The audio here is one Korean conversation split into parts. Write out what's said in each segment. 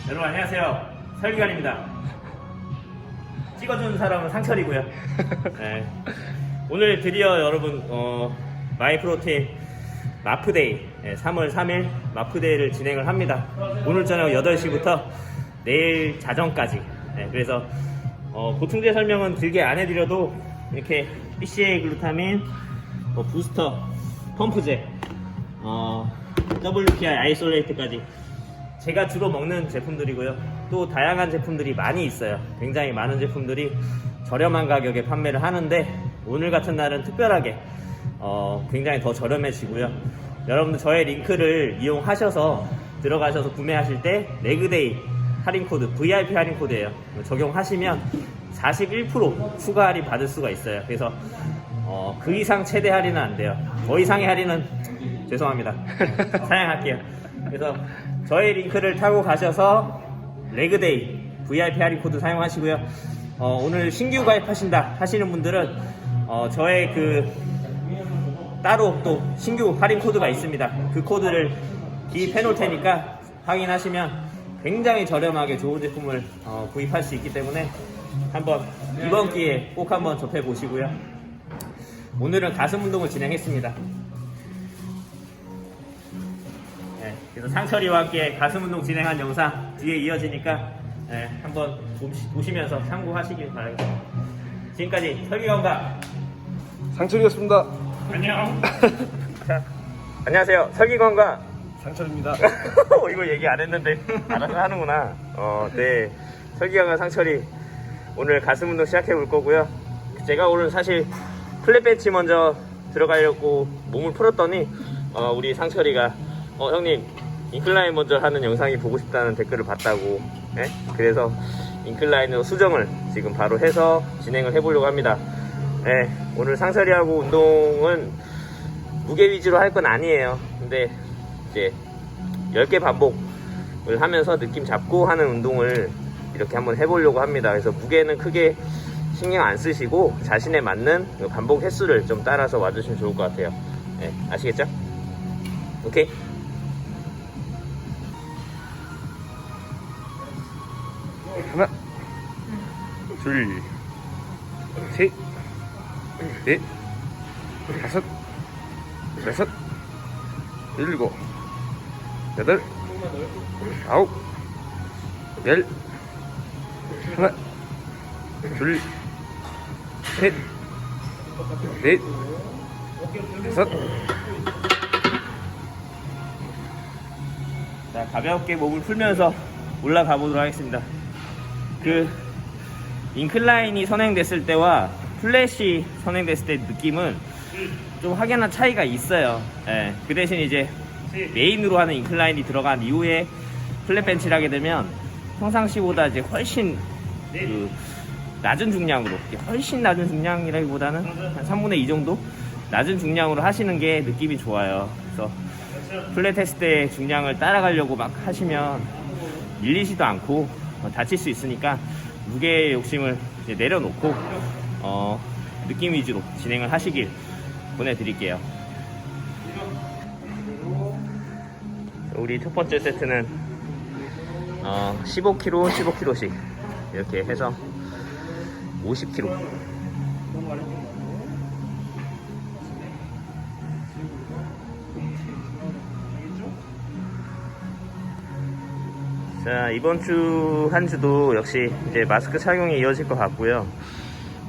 여러분 안녕하세요. 설기관입니다. 찍어준 사람은 상철이고요. 네. 오늘 드디어 여러분 마이프로팀 마프데이 3월 3일 마프데이를 진행을 합니다. 오늘 저녁 8시부터 내일 자정까지. 그래서 보충제 설명은 길게 안 해드려도 이렇게 BCA 글루타민, 부스터, 펌프제, WPI 아이솔레이트까지 제가 주로 먹는 제품들이고요. 또 다양한 제품들이 많이 있어요. 굉장히 많은 제품들이 저렴한 가격에 판매를 하는데 오늘 같은 날은 특별하게 굉장히 더 저렴해지고요. 여러분들 저의 링크를 이용하셔서 들어가셔서 구매하실 때 레그데이 할인 코드, VIP 할인 코드예요. 적용하시면 41% 추가 할인 받을 수가 있어요. 그래서 그 이상 최대 할인은 안 돼요. 더 이상의 할인은 죄송합니다. 사양할게요. 그래서 저의 링크를 타고 가셔서 레그데이 VIP 할인 코드 사용하시고요. 오늘 신규 가입하신다 하시는 분들은 저의 따로 또 신규 할인 코드가 있습니다. 그 코드를 기입해 놓을 테니까 확인하시면 굉장히 저렴하게 좋은 제품을 구입할 수 있기 때문에 한번 이번 기회에 꼭 한번 접해 보시고요. 오늘은 가슴 운동을 진행했습니다. 그래서 상철이와 함께 가슴 운동 진행한 영상 뒤에 이어지니까 한번 보시면서 참고하시길 바라겠습니다. 지금까지 설기관과 상철이었습니다. 안녕. 자, 안녕하세요. 설기관과 상철입니다. 이거 얘기 안 했는데 알아서 하는구나. 네. 설기관과 상철이 오늘 가슴 운동 시작해 볼 거고요. 제가 오늘 사실 플랫 벤치 먼저 들어가려고 몸을 풀었더니 우리 상철이가 형님 인클라인 먼저 하는 영상이 보고 싶다는 댓글을 봤다고. 그래서 인클라인으로 수정을 지금 바로 해서 진행을 해보려고 합니다. 오늘 상철이하고 운동은 무게 위주로 할 건 아니에요. 근데 이제 10개 반복을 하면서 느낌 잡고 하는 운동을 이렇게 한번 해보려고 합니다. 그래서 무게는 크게 신경 안 쓰시고 자신에 맞는 반복 횟수를 좀 따라서 와주시면 좋을 것 같아요. 아시겠죠? 오케이? 하나, 둘, 셋, 넷, 다섯, 여섯, 일곱, 여덟, 아홉, 열. 하나, 둘, 셋, 넷, 다섯. 자, 가볍게 몸을 풀면서 올라가 보도록 하겠습니다. 인클라인이 선행됐을 때와 플랫이 선행됐을 때 느낌은 좀 확연한 차이가 있어요. 그 대신 이제 메인으로 하는 인클라인이 들어간 이후에 플랫 벤치를 하게 되면 평상시보다 이제 훨씬 낮은 중량으로, 훨씬 낮은 중량이라기보다는 한 3분의 2 정도 낮은 중량으로 하시는 게 느낌이 좋아요. 그래서 플랫 했을 때 중량을 따라가려고 막 하시면 밀리지도 않고 다칠 수 있으니까 무게 욕심을 이제 내려놓고 느낌 위주로 진행을 하시길 보내드릴게요. 우리 첫 번째 세트는 15kg, 15kg씩 이렇게 해서 50kg. 자, 이번 주 한 주도 역시 이제 마스크 착용이 이어질 것 같고요.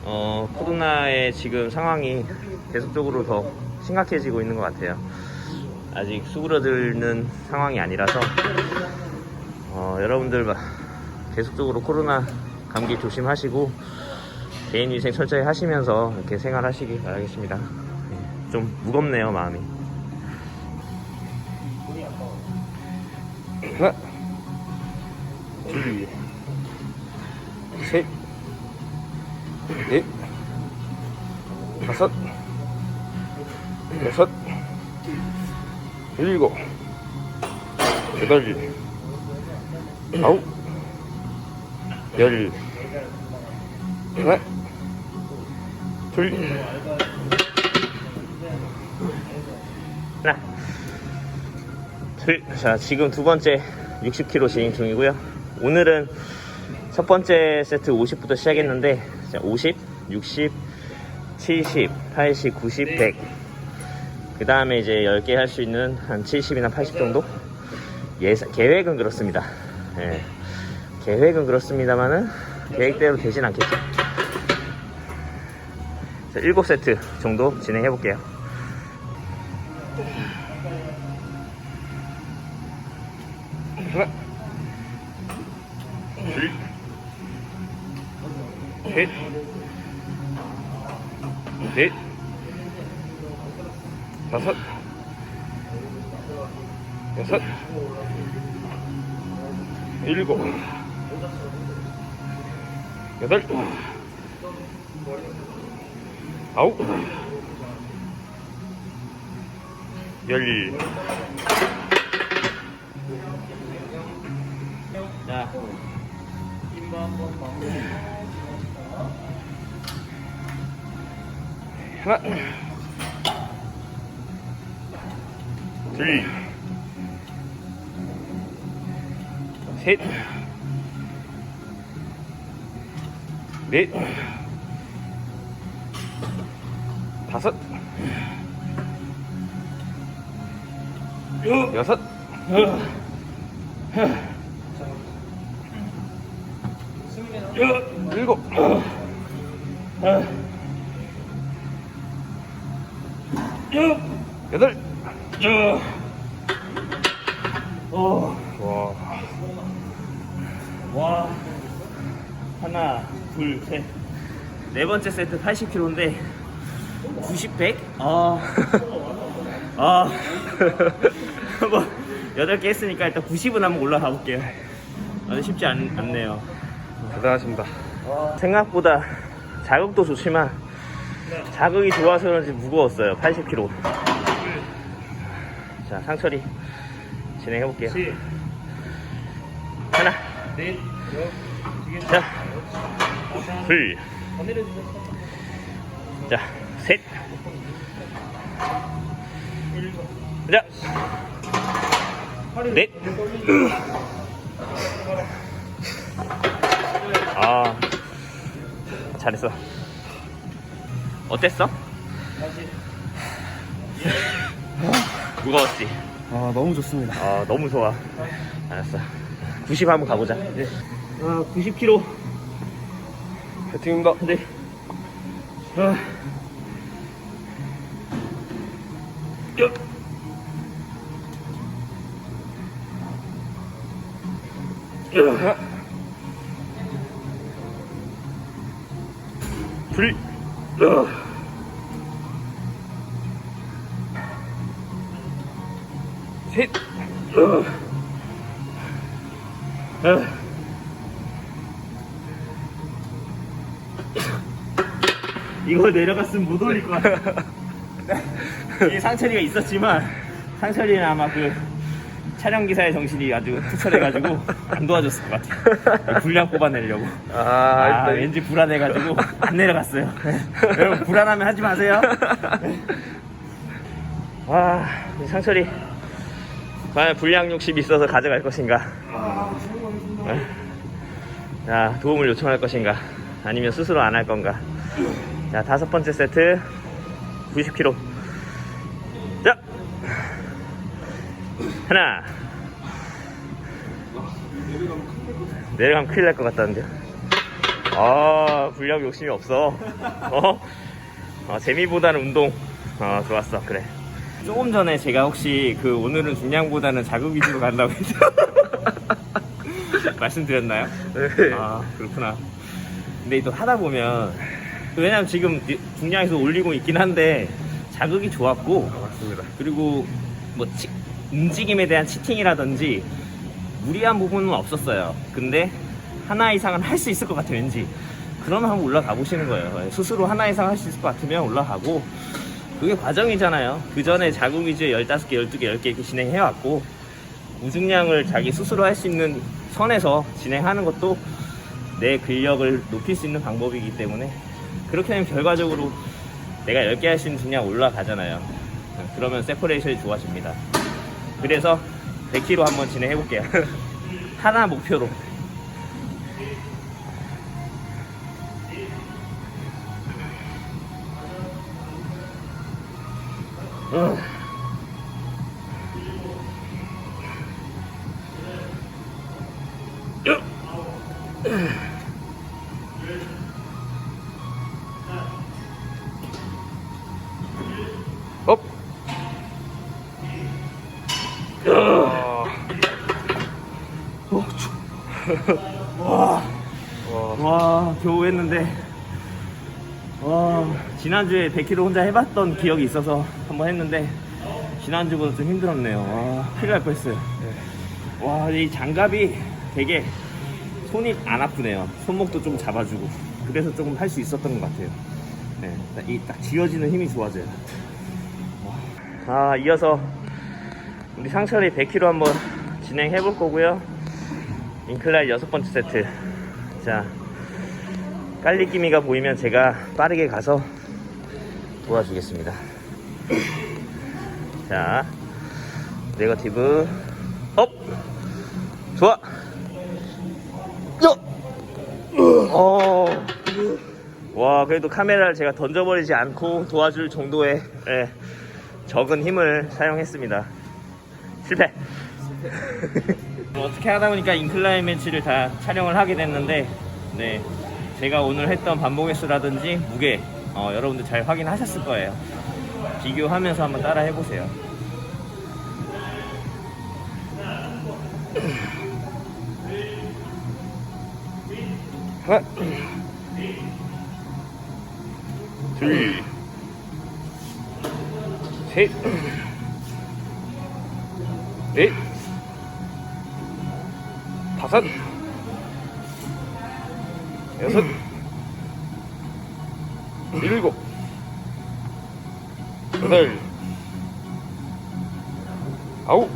코로나의 지금 상황이 계속적으로 더 심각해지고 있는 것 같아요. 아직 수그러드는 상황이 아니라서 여러분들 계속적으로 코로나 감기 조심하시고 개인위생 철저히 하시면서 이렇게 생활하시기 바라겠습니다. 좀 무겁네요, 마음이. 하나, 둘, 셋, 넷, 다섯, 여섯, 일곱, 여덟, 아홉, 열. 하나, 둘, 하나, 둘. 자, 지금 두 번째 60kg 진행 중이고요. 오늘은 첫 번째 세트 50부터 시작했는데 50, 60, 70, 80, 90, 100. 그 다음에 이제 10개 할 수 있는 한 70이나 80 정도? 계획은 그렇습니다. 예. 계획은 그렇습니다만은 계획대로 되진 않겠죠. 7세트 정도 진행해 볼게요. 하나, 둘, 셋, 넷, 다섯, 여섯, 일곱, 여덟, 아홉, 열. 자, 하나, 둘, 셋, 넷, 다섯, 여섯, 일곱, 여덟. 와. 와, 하나, 둘, 셋. 네 번째 세트 80kg인데 90, 100? 뭐 8개 했으니까 일단 90은 한번 올라가 볼게요. 쉽지 않네요. 대단하십니다. 생각보다 자극도 좋지만 자극이 좋아서 그런지 무거웠어요. 80kg. 자, 상철이 진행해 볼게요. 하나, 자, 둘, 자, 셋, 자, 넷. 잘했어. 어땠어? 무거웠지? 너무 좋습니다. 너무 좋아. 알았어. 90 한번 가보자. 90kg. 배팅입니다. 네. 하나, 둘, 셋, 이거 내려갔으면 못 올릴 것 같아. 이 상철이가 있었지만 상철이는 아마 그 촬영 기사의 정신이 아주 투철해가지고 안 도와줬을 것 같아. 분량 뽑아내려고. 왠지 불안해가지고 안 내려갔어요. 여러분 불안하면 하지 마세요. 와, 우리 상철이 과연 분량 욕심이 있어서 가져갈 것인가? 자, 도움을 요청할 것인가? 아니면 스스로 안 할 건가? 자, 5번째 세트 90kg. 자, 하나. 내려가면 큰일 날 것 같다는데요. 분량 욕심이 없어. 재미보다는 운동. 좋았어. 그래. 조금 전에 제가 혹시 오늘은 중량보다는 자극 위주로 간다고 했죠? 말씀드렸나요? 네. 그렇구나. 근데 또 하다 보면, 왜냐면 지금 중량에서 올리고 있긴 한데 자극이 좋았고, 맞습니다. 그리고 뭐 움직임에 대한 치팅이라든지 무리한 부분은 없었어요. 근데 하나 이상은 할 수 있을 것 같아요, 왠지. 그러면 한번 올라가 보시는 거예요. 스스로 하나 이상 할 수 있을 것 같으면 올라가고, 그게 과정이잖아요. 그 전에 자극 위주에 15개, 12개, 10개 이렇게 진행해왔고, 무중량을 자기 스스로 할 수 있는 선에서 진행하는 것도 내 근력을 높일 수 있는 방법이기 때문에, 그렇게 되면 결과적으로 내가 10개 할 수 있는 중량 올라가잖아요. 그러면 세퍼레이션이 좋아집니다. 그래서 100kg 한번 진행해 볼게요. 하나 목표로. 업. 와, 겨우 했는데. 와, 지난주에 100km 혼자 해봤던 기억이 있어서 한번 했는데 지난주보다 좀 힘들었네요. 와, 큰일 날 뻔했어요. 와, 이 장갑이 되게 손이 안 아프네요. 손목도 좀 잡아주고. 그래서 조금 할 수 있었던 것 같아요. 네, 이 딱 쥐어지는 힘이 좋아져요. 와. 이어서 우리 상철이 100km 한번 진행해 볼 거고요. 인클라인 6번째 세트. 자, 깔리기미가 보이면 제가 빠르게 가서 도와주겠습니다. 자, 네거티브 업. 좋아. 와, 그래도 카메라를 제가 던져버리지 않고 도와줄 정도의 적은 힘을 사용했습니다. 실패. 어떻게 하다 보니까 인클라인 매치를 다 촬영을 하게 됐는데, 네, 제가 오늘 했던 반복 횟수라든지 무게 여러분들 잘 확인하셨을 거예요. 비교하면서 한번 따라 해보세요. 하나, 둘, 셋, 넷, 다섯, 여섯, 일곱, 여덟, 아홉,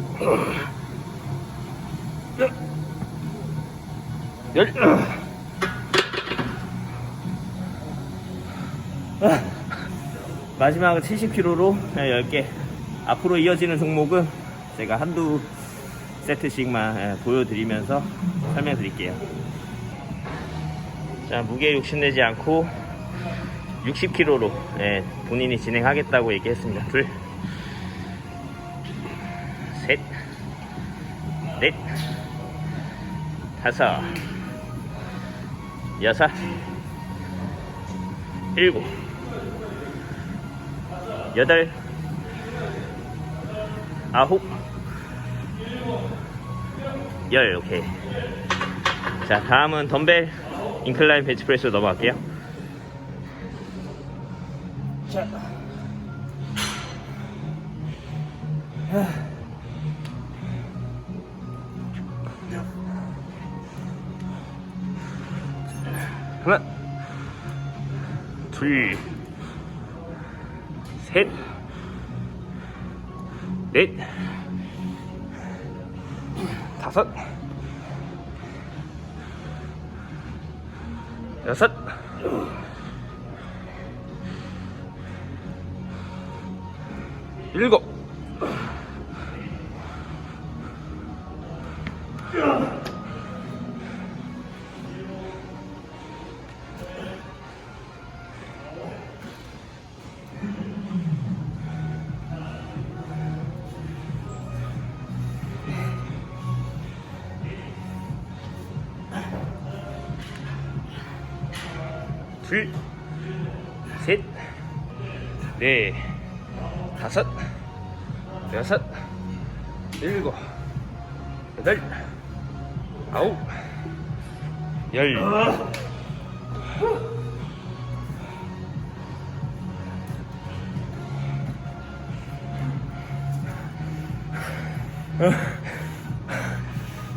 열. 마지막은 70kg로 10개. 앞으로 이어지는 종목은 제가 한두 세트씩만 보여드리면서 설명드릴게요. 자, 무게 욕심내지 않고 60kg로 본인이 진행하겠다고 얘기했습니다. 둘, 셋, 넷, 다섯, 여섯, 일곱, 여덟, 아홉, 열. 오케이. 자, 다음은 덤벨 인클라인 벤치프레스로 넘어갈게요. 자, 하나, 둘, 셋, 넷, 다섯, 여섯, 일곱, 둘, 셋, 넷, 다섯, 여섯, 일곱, 여덟, 아홉, 열.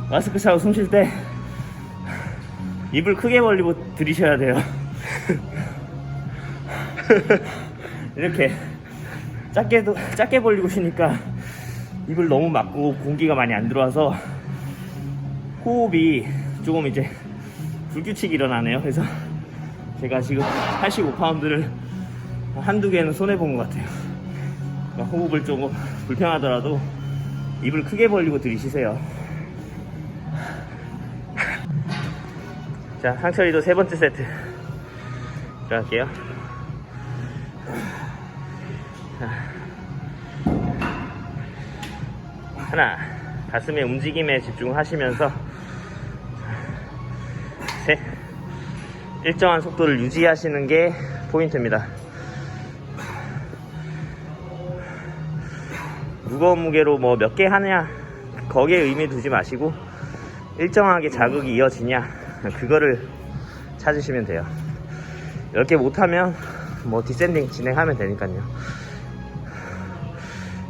마스크 차고 숨 쉴 때 입을 크게 벌리고 들이셔야 돼요. 이렇게 작게 벌리고 쉬니까 입을 너무 막고 공기가 많이 안 들어와서 호흡이 조금 이제 불규칙이 일어나네요. 그래서 제가 지금 85파운드를 한두 개는 손해본 것 같아요. 그러니까 호흡을 조금 불편하더라도 입을 크게 벌리고 들이쉬세요. 자, 상철이도 세 번째 세트 들어갈게요. 하나, 가슴의 움직임에 집중하시면서 셋, 일정한 속도를 유지하시는 게 포인트입니다. 무거운 무게로 뭐 몇 개 하느냐 거기에 의미 두지 마시고 일정하게 자극이 이어지냐 그거를 찾으시면 돼요. 10개 못하면 뭐 디센딩 진행하면 되니까요.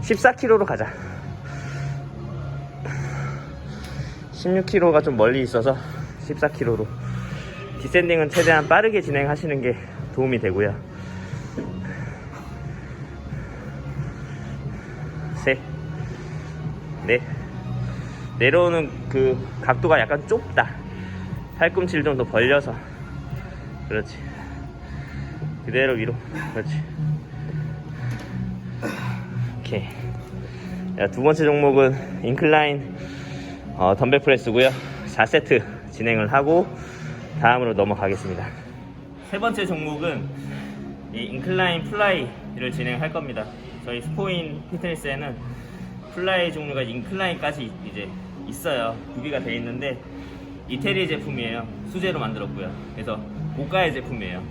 14kg로 가자. 16kg가 좀 멀리 있어서 14kg로. 디센딩은 최대한 빠르게 진행하시는 게 도움이 되고요. 셋, 넷. 내려오는 그 각도가 약간 좁다. 팔꿈치를 좀 더 벌려서. 그렇지. 그대로 위로. 그렇지. 오케이. 자, 두 번째 종목은 인클라인 덤벨 프레스고요. 4세트 진행을 하고 다음으로 넘어가겠습니다. 세 번째 종목은 이 인클라인 플라이를 진행할 겁니다. 저희 스포인 피트니스에는 플라이 종류가 인클라인까지 이제 있어요. 구비가 되어 있는데 이태리 제품이에요. 수제로 만들었고요. 그래서 고가의 제품이에요.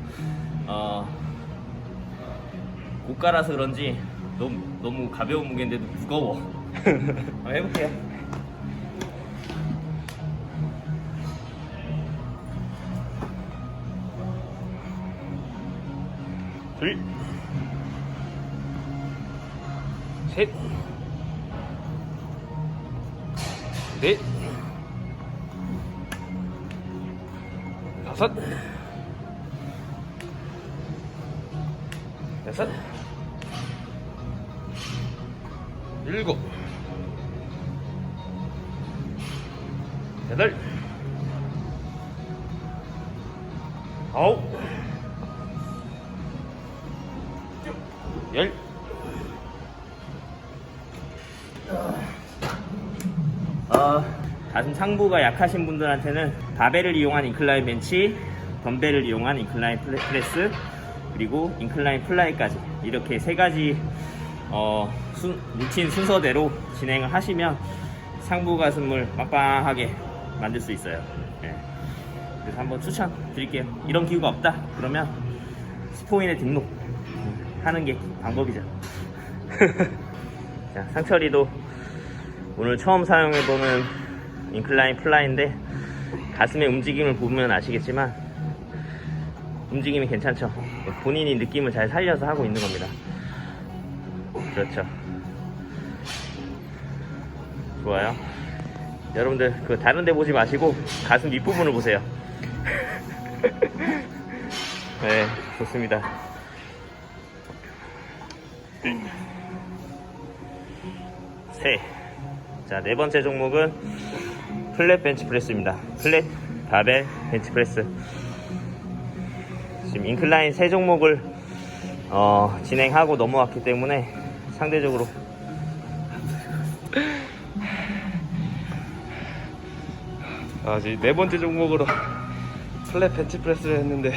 고가라서 그런지 너무 가벼운 무게인데도 무거워. 한번 해볼게요. 둘, 셋, 넷, 다섯, 여섯, 일곱, 여덟, 아홉, 열. 가슴 상부가 약하신 분들한테는 바벨을 이용한 인클라인 벤치, 덤벨을 이용한 인클라인 프레스, 그리고 인클라인 플라이까지 이렇게 세 가지 루틴 순서대로 진행을 하시면 상부 가슴을 빵빵하게 만들 수 있어요. 네. 그래서 한번 추천드릴게요. 이런 기구가 없다 그러면 스포인에 등록하는 게 방법이죠. 자, 상철이도 오늘 처음 사용해보는 인클라인 플라이인데 가슴의 움직임을 보면 아시겠지만 움직임이 괜찮죠. 본인이 느낌을 잘 살려서 하고 있는 겁니다. 그렇죠. 좋아요. 여러분들 그 다른 데 보지 마시고 가슴 윗부분을 보세요. 네, 좋습니다. 셋. 자, 네 번째 종목은 플랫 벤치 프레스입니다. 플랫 바벨 벤치 프레스. 지금 인클라인 세 종목을 진행하고 넘어왔기 때문에 상대적으로 이제 네 번째 종목으로 플랫 벤치 프레스를 했는데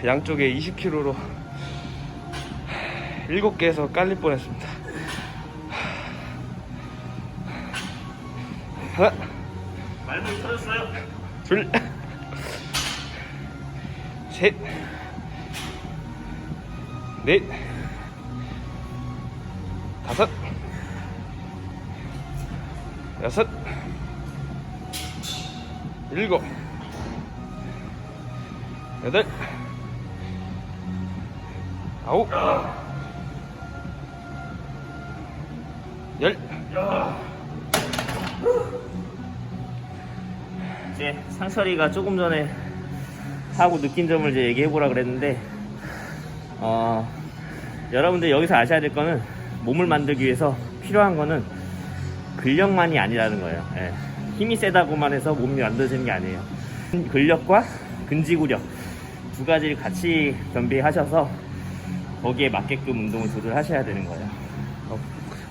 양쪽에 20kg로 7개에서 깔릴 뻔했습니다. 하나, 말문이 터졌어요. 둘, 셋, 넷, 다섯, 여섯, 일곱, 여덟, 아홉, 열. 이제 상철이가 조금 전에 하고 느낀 점을 이제 얘기해보라 그랬는데 여러분들 여기서 아셔야 될 거는 몸을 만들기 위해서 필요한 거는 근력만이 아니라는 거예요. 예. 힘이 세다고만 해서 몸이 만들어지는 게 아니에요. 근력과 근지구력 두 가지를 같이 겸비하셔서 거기에 맞게끔 운동을 조절하셔야 되는 거예요.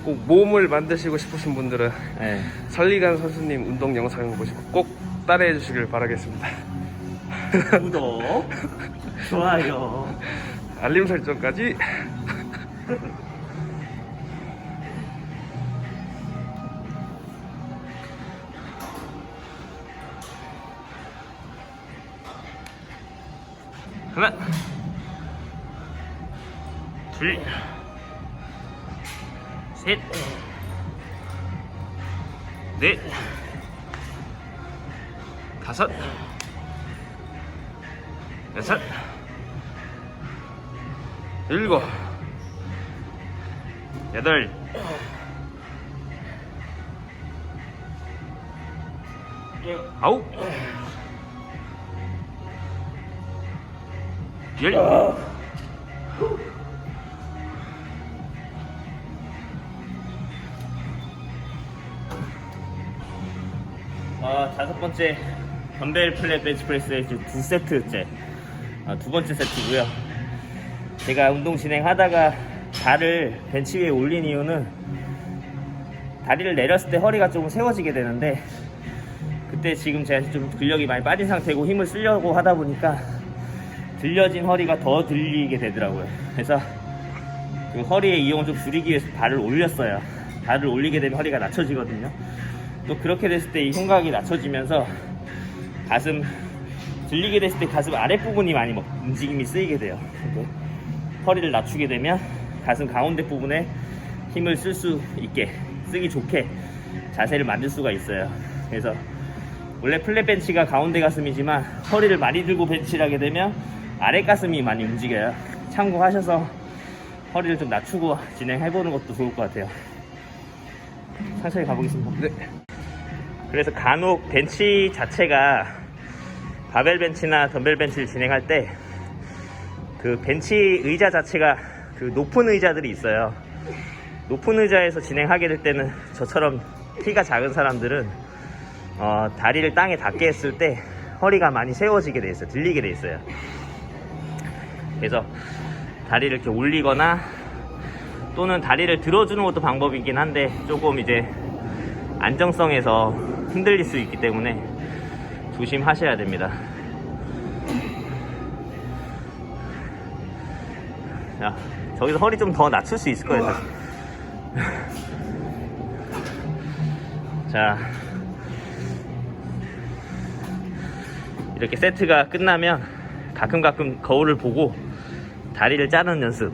꼭 몸을 만드시고 싶으신 분들은 예. 설리간 선수님 운동 영상을 보시고 꼭 따라해 주시길 바라겠습니다. 구독, 좋아요. 알림 설정까지. 하나, 둘, 셋, 넷, 다섯, 여섯, 일곱, 여덟, 아홉, 열. 다섯 번째 덤벨 플랫 벤치프레스의 두 세트째, 두 번째 세트고요. 제가 운동 진행하다가 발을 벤치 위에 올린 이유는 다리를 내렸을 때 허리가 조금 세워지게 되는데, 그때 지금 제가 좀 근력이 많이 빠진 상태고 힘을 쓰려고 하다 보니까 들려진 허리가 더 들리게 되더라고요. 그래서 그 허리의 이용을 좀 줄이기 위해서 발을 올렸어요. 발을 올리게 되면 허리가 낮춰지거든요. 또 그렇게 됐을 때 이 흉곽이 낮춰지면서 가슴 들리게 됐을 때 가슴 아랫부분이 많이 움직임이 쓰이게 돼요. 근데 허리를 낮추게 되면 가슴 가운데 부분에 힘을 쓸 수 있게, 쓰기 좋게 자세를 만들 수가 있어요. 그래서 원래 플랫 벤치가 가운데 가슴이지만 허리를 많이 들고 벤치를 하게 되면 아래 가슴이 많이 움직여요. 참고하셔서 허리를 좀 낮추고 진행해보는 것도 좋을 것 같아요. 천천히 가보겠습니다. 네. 그래서 간혹 벤치 자체가 바벨 벤치나 덤벨 벤치를 진행할 때 그 벤치 의자 자체가 그 높은 의자들이 있어요. 높은 의자에서 진행하게 될 때는 저처럼 키가 작은 사람들은 다리를 땅에 닿게 했을 때 허리가 많이 세워지게 돼 있어요. 들리게 돼 있어요. 그래서 다리를 이렇게 올리거나 또는 다리를 들어주는 것도 방법이긴 한데 조금 이제 안정성에서 흔들릴 수 있기 때문에 조심하셔야 됩니다. 자, 저기서 허리 좀 더 낮출 수 있을 거예요, 사실. 자, 이렇게 세트가 끝나면 가끔 거울을 보고 다리를 자르는 연습.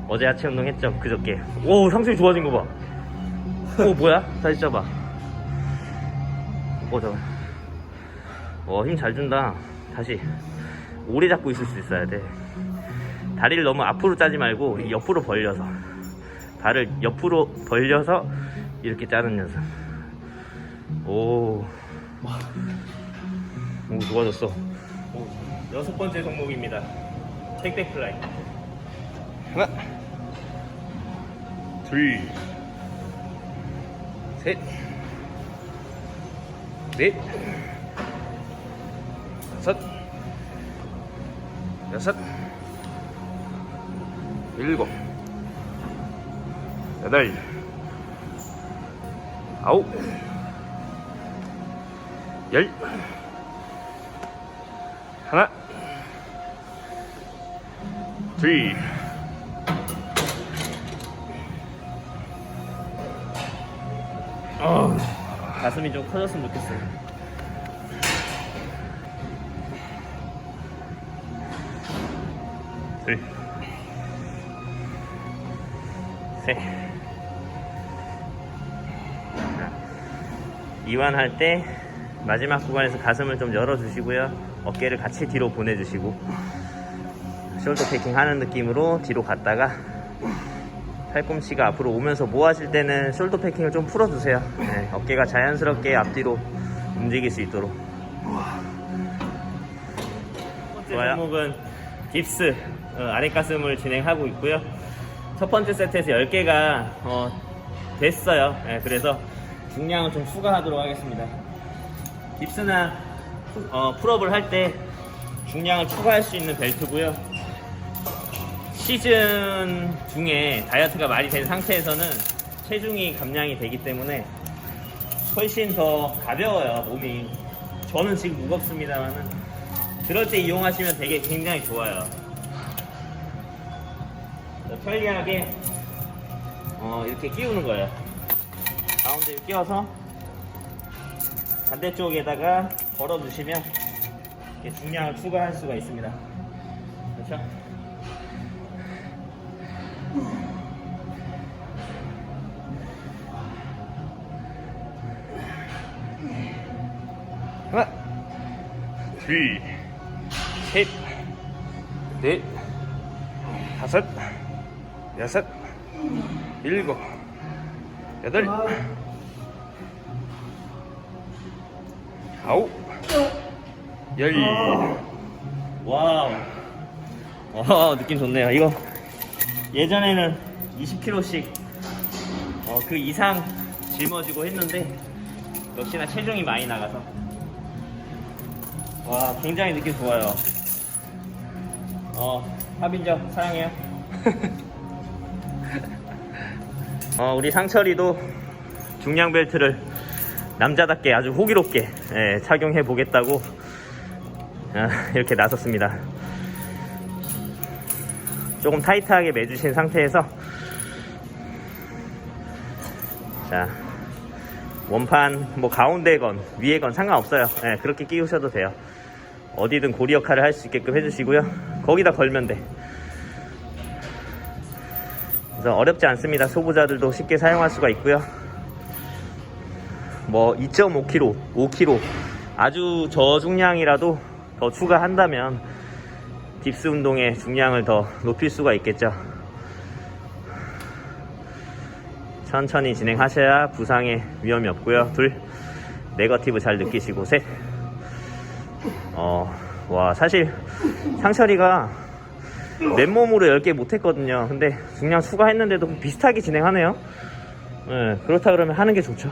어제 하체 운동 했죠, 그저께. 오, 상승이 좋아진 거 봐. 오, 뭐야? 다시 잡아. 잡아. 힘 잘 준다. 다시. 오래 잡고 있을 수 있어야 돼. 다리를 너무 앞으로 짜지 말고 옆으로 벌려서, 발을 옆으로 벌려서 이렇게 짜는 연습. 오, 좋아졌어. 여섯 번째 종목입니다. 택백 플라이. 하나, 둘, 셋, 넷, 다섯, 여섯, 일곱, 여덟, 아홉, 열. 하나, 둘, 가슴이 좀 커졌으면 좋겠어요. 둘, 셋. 이완할 때 마지막 구간에서 가슴을 좀 열어주시고요. 어깨를 같이 뒤로 보내주시고 숄더 패킹 하는 느낌으로 뒤로 갔다가 팔꿈치가 앞으로 오면서 모아질 때는 숄더 패킹을 좀 풀어주세요. 네, 어깨가 자연스럽게 앞뒤로 움직일 수 있도록. 첫 번째 종목은 깁스 아랫가슴을 진행하고 있고요. 첫 번째 세트에서 10개가 됐어요. 네, 그래서 중량을 좀 추가하도록 하겠습니다. 깁스나 풀업을 할 때 중량을 추가할 수 있는 벨트고요. 시즌 중에 다이어트가 많이 된 상태에서는 체중이 감량이 되기 때문에 훨씬 더 가벼워요, 몸이. 저는 지금 무겁습니다만은 그럴 때 이용하시면 되게 굉장히 좋아요. 편리하게 이렇게 끼우는 거예요. 가운데 끼워서 반대쪽에다가 걸어주시면 중량을 추가할 수가 있습니다. 그렇죠? 하나, 둘, 셋, 넷, 다섯, 여섯, 일곱, 여덟, 아홉, 열. 와우. 느낌 좋네요. 이거 예전에는 20kg씩 그 이상 짊어지고 했는데 역시나 체중이 많이 나가서 와, 굉장히 느낌 좋아요. 하빈저 사랑해요. 우리 상철이도 중량 벨트를 남자답게 아주 호기롭게 착용해 보겠다고 이렇게 나섰습니다. 조금 타이트하게 매주신 상태에서 자, 원판 뭐 가운데건 위에건 상관없어요. 그렇게 끼우셔도 돼요. 어디든 고리 역할을 할 수 있게끔 해주시고요. 거기다 걸면 돼. 그래서 어렵지 않습니다. 초보자들도 쉽게 사용할 수가 있고요. 뭐 2.5kg, 5kg 아주 저중량이라도 더 추가한다면 딥스 운동의 중량을 더 높일 수가 있겠죠. 천천히 진행하셔야 부상의 위험이 없고요. 둘, 네거티브 잘 느끼시고. 셋. 와, 사실 상철이가 맨몸으로 10개 못했거든요. 근데 중량 추가했는데도 비슷하게 진행하네요. 그렇다 그러면 하는 게 좋죠.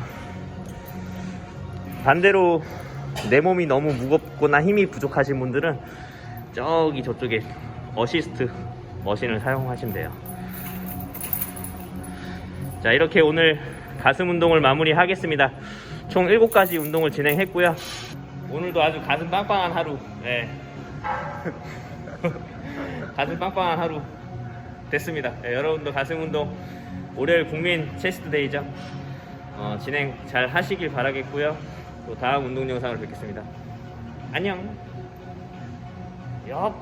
반대로 내 몸이 너무 무겁거나 힘이 부족하신 분들은 저기 저쪽에 어시스트 머신을 사용하시면 돼요. 자, 이렇게 오늘 가슴 운동을 마무리 하겠습니다. 총 7가지 운동을 진행했고요. 오늘도 아주 가슴 빵빵한 하루, 가슴 빵빵한 하루 됐습니다. 여러분도 가슴 운동 월요일 국민 체스트 데이죠. 진행 잘 하시길 바라겠고요. 또 다음 운동 영상으로 뵙겠습니다. 안녕. 엽.